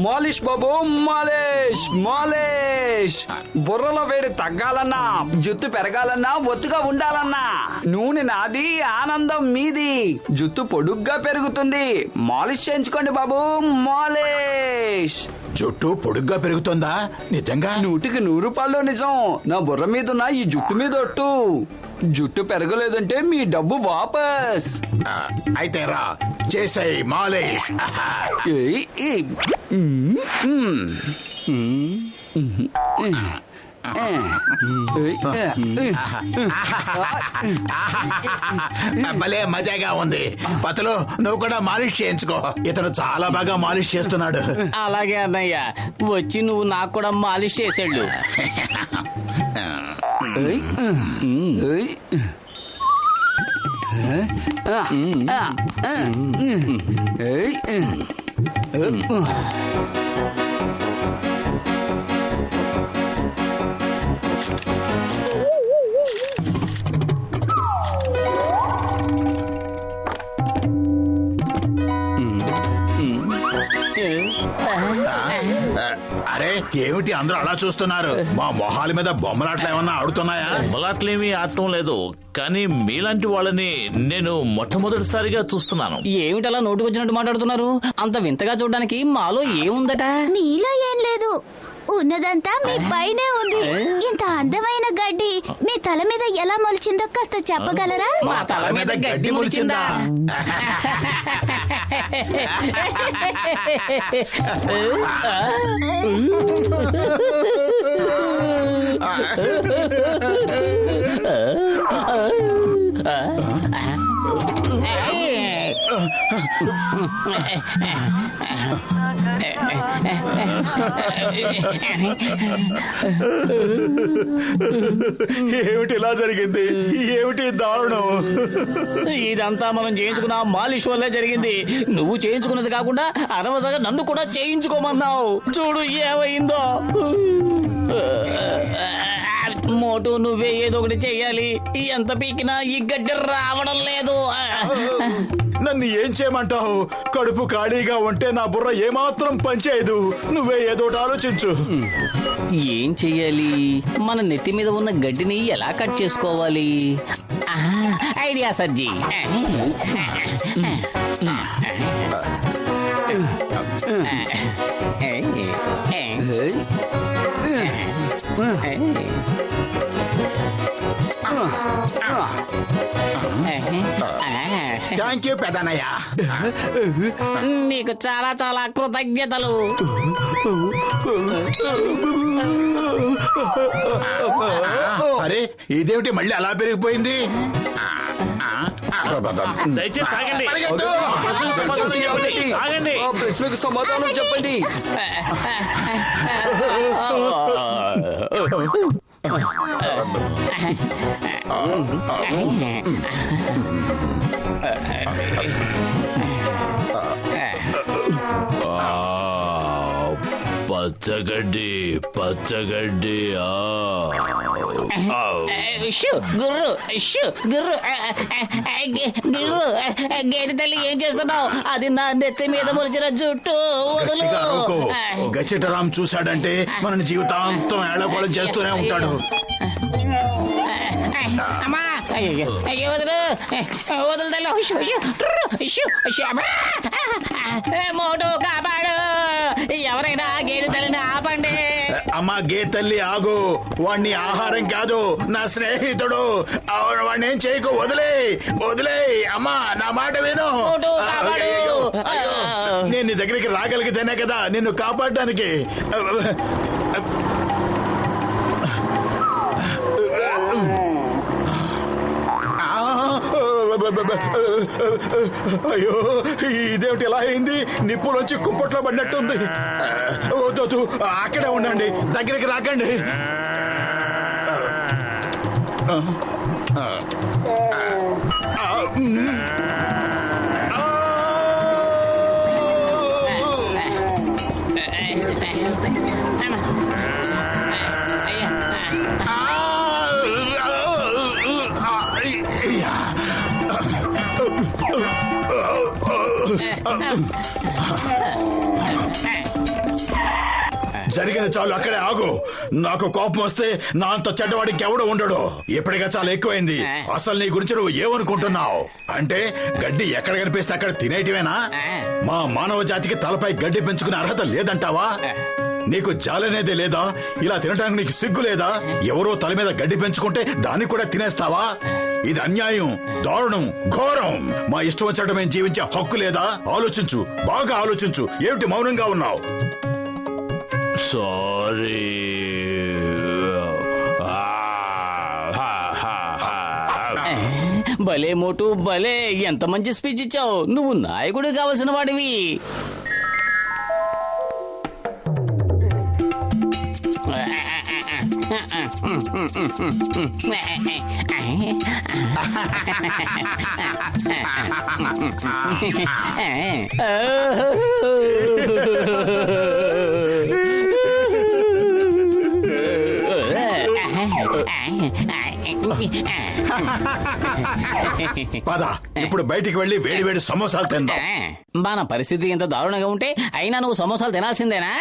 మాలిష్ బాబు, మాలిష్ మాలిష్. బుర్రలో వేడి తగ్గాలన్నా, జుట్టు పెరగాలన్నా, ఒత్తుగా ఉండాలన్నా నూనె నాది, ఆనందం మీది. జుట్టు పొడుగ్గా పెరుగుతుంది. మాలిష్ చేయించుకోండి బాబు, మాలిష్. జుట్టు పొడుగ్గా పెరుగుతుందా నిజంగా? 100% నిజం. నా బుర్ర మీదున్న ఈ జుట్టు మీద ఒట్టు. జుట్టు పెరగలేదంటే మీ డబ్బు వాపస్. అయితే రా చేసాయి మాలిష్. భలే మజాగా ఉంది. పతలు నువ్వు కూడా మాలిష్ చేయించుకో. ఇతను చాలా బాగా మాలిష్ చేస్తున్నాడు. అలాగే అన్నయ్య, వచ్చి నువ్వు నాకు కూడా మాలిష్ చేసాడు. అరే ఏమిటి అందరూ అలా చూస్తున్నారు? మా మొహాల మీద బొమ్మలాట్లు ఏమన్నా ఆడుతున్నాయా? బొమ్మలాట్లేమీ ఆడటం లేదు, కానీ మీలాంటి వాళ్ళని నేను మొట్టమొదటిసారిగా చూస్తున్నాను. ఏమిటలా నోటుకొచ్చినట్టు మాట్లాడుతున్నారు? అంత వింతగా చూడడానికి మాలో ఏముందట? మీలో ఏం లేదు, ఉన్నదంతా మీ పైనే ఉంది. ఇంత అందమైన గడ్డి మీ తల మీద ఎలా మొలిచిందో కాస్త చెప్పగలరా? మా తల మీద గడ్డి మొలిచిందా? ఏమిటి ఇలా జరిగింది? ఏమిటి దారుణం? ఇదంతా మనం చేయించుకున్న మాలిష్ వల్లే జరిగింది. నువ్వు చేయించుకున్నది కాకుండా అనవసరంగా నన్ను కూడా చేయించుకోమన్నావు. చూడు ఏమైందో. మోటు నువ్వే ఏదో ఒకటి చెయ్యాలి. ఎంత పీకినా ఈ గడ్డి రావడం లేదు. నన్ను ఏం చేయమంటావు? కడుపు ఖాళీగా ఉంటే నా బుర్ర ఏమాత్రం పనిచేయదు. నువ్వే ఏదో ఆలోచించు. ఏం చెయ్యాలి? మన నెత్తి మీద ఉన్న గడ్డిని ఎలా కట్ చేసుకోవాలి? ఐడియా సజ్జీ. థ్యాంక్ యూ పెదనయ్య. నీకు చాలా చాలా కృతజ్ఞతలు. అరే ఇదేమిటి మళ్ళీ అలా పెరిగిపోయింది? దయచేసి ఆగండి. ఆగండి. ప్రశ్నకు సమాధానం చెప్పండి. పచ్చగడ్డి పచ్చగడ్డి. గుర్రు గుర్రు గుర్రు గేదె తల్లి ఏం చేస్తున్నావు? అది నా నెత్తి మీద మొలిచిన జుట్టు. గచ్చటరాం చూశాడంటే మన జీవితాంతం ఏళ్ళకోళం చేస్తూనే ఉంటాడు. అమ్మా వదులు వదులు తల్లి. మోటు కాపాడు. ఎవరైనా గేదె తల్లిని ఆపండి. అమ్మా గే తల్లి ఆగు. వాణ్ణి ఆహారం కాదు, నా స్నేహితుడు. వాడిని ఏం చేయకు. వదిలే వదిలే. అమ్మా నా మాట విను. నేను నీ దగ్గరికి రాగలిగితేనే కదా నిన్ను కాపాడడానికి. అయ్యో ఇదేమిటి ఇలా అయింది? నిప్పులోంచి కుంపట్లో పడినట్టుంది. వద్దు అక్కడే ఉండండి, దగ్గరికి రాకండి. జరిగింది చాలు, అక్కడే ఆగు. నాకు కోపం వస్తే నా అంత చెడ్డవాడికి ఇంకెవడో ఉండడు. ఇప్పటికే చాలా ఎక్కువైంది. అసలు నీ గురించి నువ్వు ఏమనుకుంటున్నావు? అంటే గడ్డి ఎక్కడ కనిపిస్తే అక్కడ తినేటివేనా? మా మానవ జాతికి తలపై గడ్డి పెంచుకునే అర్హత లేదంటావా? నీకు జాలనేదే లేదా? ఇలా తినడానికి నీకు సిగ్గు లేదా? ఎవరో తల మీద గడ్డి పెంచుకుంటే దాన్ని కూడా తినేస్తావా? ఇది అన్యాయం, దారుణం, ఘోరం. మా ఇష్టం వచ్చాడు మేము జీవించే హక్కు లేదా? ఆలోచించు, బాగా ఆలోచించు. ఏమిటి మౌనంగా ఉన్నావు? సారీ. భలే మోటు భలే, ఎంత మంచి స్పీచ్ ఇచ్చావు. నువ్వు నాయకుడు కావలసిన వాడివి. పద, ఇప్పుడు బయటికి వెళ్లి వేడి వేడి సమోసాలు తిందాం. మన పరిస్థితి ఎంత దారుణంగా ఉంటే అయినా నువ్వు సమోసాలు తినాల్సిందేనా?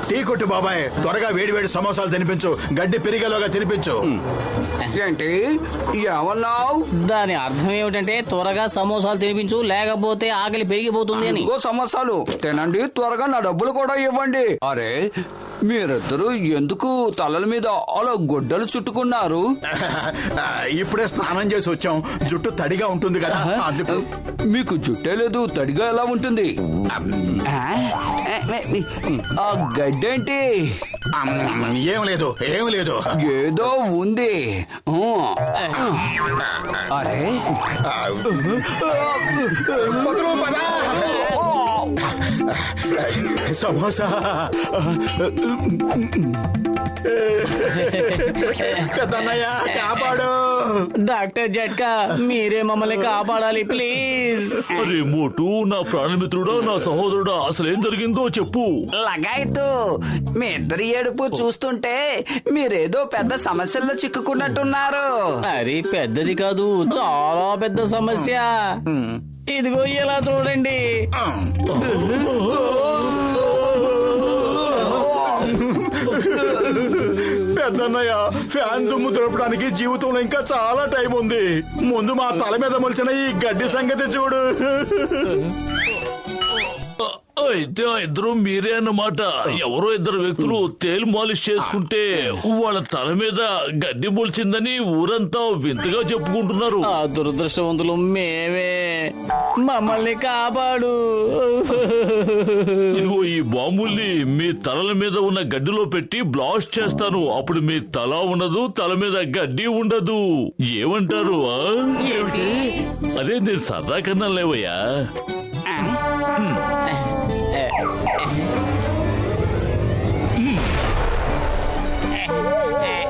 టీ కొట్టు బాబాయ్, త్వరగా వేడి వేడి సమోసాలు తినిపించు. గడ్డి పెరిగేలోగా తినిపించు. ఏంటి ఏమన్నావు? దాని అర్థం ఏమిటంటే త్వరగా సమోసాలు తినిపించు, లేకపోతే ఆకలి పెరిగిపోతుంది అని. ఇంకో సమోసాలు తినండి, త్వరగా నా డబ్బులు కూడా ఇవ్వండి. అరే, మీరిద్దరూ ఎందుకు తలల మీద అలా గొడ్డలు చుట్టుకున్నారు? ఇప్పుడే స్నానం చేసి వచ్చాం, జుట్టు తడిగా ఉంటుంది కదా అందుకు. మీకు జుట్టే లేదు, తడిగా ఎలా ఉంటుంది? ఆ గడ్డేంటి? ఏం లేదు, ఏం లేదు. ఏదో ఉంది. అరే, వదలు పద. సమోసా. పెద్దన్నయ్య కాపాడు. డాక్టర్ జట్కా, మీరే మమ్మల్ని కాపాడాలి ప్లీజ్. అరే మోటు, నా ప్రాణమిత్రుడా, నా సహోదరుడా, అసలేం జరిగిందో చెప్పు. లగాయతు, మీ ఇద్దరి ఏడుపు చూస్తుంటే మీరేదో పెద్ద సమస్యల్లో చిక్కుకున్నట్టున్నారు. అది పెద్దది కాదు, చాలా పెద్ద సమస్య. ఇదిగో ఇలా చూడండి. పెద్దన్నయ్య, ఫ్యాన్ దుమ్ము దులపడానికి జీవితంలో ఇంకా చాలా టైం ఉంది. ముందు మా తల మీద మొలిచిన ఈ గడ్డి సంగతి చూడు. అయితే ఆ ఇద్దరు మీరే అన్నమాట. ఎవరో ఇద్దరు వ్యక్తులు తేలు మాలిష్ చేసుకుంటే వాళ్ళ తల మీద గడ్డి మొలిచిందని ఊరంతా వింతగా చెప్పుకుంటున్నారు. ఆ దురదృష్టవంతులు మేమే. మమ్మల్ని కాపాడు. ఇదిగో ఈ బాంబుల్ని మీ తలల మీద ఉన్న గడ్డిలో పెట్టి బ్లాస్ట్ చేస్తాను. అప్పుడు మీ తల ఉండదు, తల మీద గడ్డి ఉండదు. ఏమంటారు? అదే నేను సరదా కన్నా లేవయ్యా.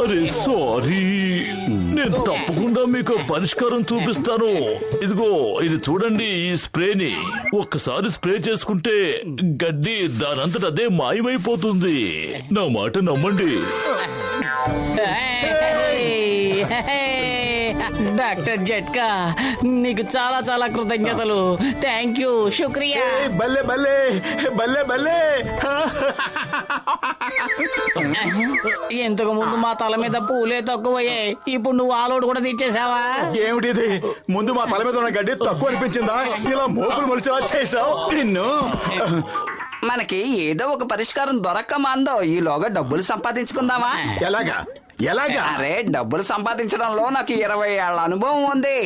అరే సారీ, నేను తప్పకుండా మీకు పరిష్కారం చూపిస్తాను. ఇదిగో ఇది చూడండి, ఈ స్ప్రేని ఒక్కసారి స్ప్రే చేసుకుంటే గడ్డి దానంతట అదే మాయమైపోతుంది. నా మాట నమ్మండి. డాక్టర్ జట్కా, నీకు చాలా చాలా కృతజ్ఞతలు. థ్యాంక్ యూ, శుక్రియా. బల్లే బల్లే బల్లే బల్లే. ఇంతకు ముందు మా తల మీద పూలే తక్కువయ్యాయి, ఇప్పుడు నువ్వు ఆలోడు కూడా తెచ్చేసావా? ఏమిటిది? ముందు మా తల మీద ఉన్న గడ్డి తక్కువ అనిపించిందా? ఇలా మోపులు మొలిచేలా చేసావు నిన్ను. మనకి ఏదో ఒక పరిష్కారం దొరక్క మందో ఈలోగా డబ్బులు సంపాదించుకుందామా? ఎలాగా ఎలాగా? అరే, డబ్బులు సంపాదించడంలో నాకు 20 ఏళ్ల అనుభవం ఉంది.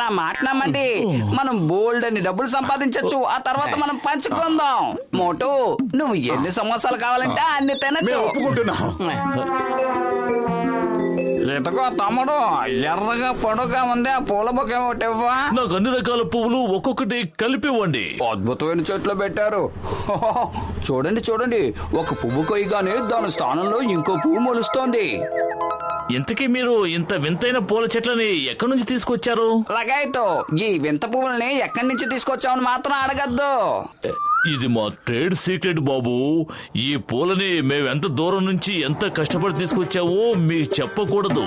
నా మాట నమ్మండి, మనం బోల్డ్ అని డబ్బులు సంపాదించొచ్చు. ఆ తర్వాత మనం పంచుకుందాం. మోటు, నువ్వు ఎన్ని సమోసాలు కావాలంటే అన్ని తినచ్చు. మేము ఒప్పుకుంటున్నాం. ఇదిగో తమ్ముడు, ఎర్రగా పొడుగా ఉంది ఆ పూల బొకే ఒకటి ఇవ్వా. నాకు అన్ని రకాల పువ్వులు ఒక్కొక్కటి కలిపివ్వండి. అద్భుతమైన చెట్లు పెట్టారు. చూడండి చూడండి, ఒక పువ్వు కొయ్యగానే దాని స్థానంలో ఇంకో పువ్వు మొలుస్తోంది. ఇంతకీ మీరు ఇంత వింతైన పూల చెట్లని ఎక్కడి నుంచి తీసుకొచ్చారు? లగాయతో, ఈ వింత పువ్వుల్ని ఎక్కడి నుంచి తీసుకొచ్చామని మాత్రం అడగద్దు. ఇది మా ట్రేడ్ సీక్రెట్ బాబు. ఈ పూలని మేమెంత దూరం నుంచి ఎంత కష్టపడి తీసుకొచ్చావో మీకు చెప్పకూడదు.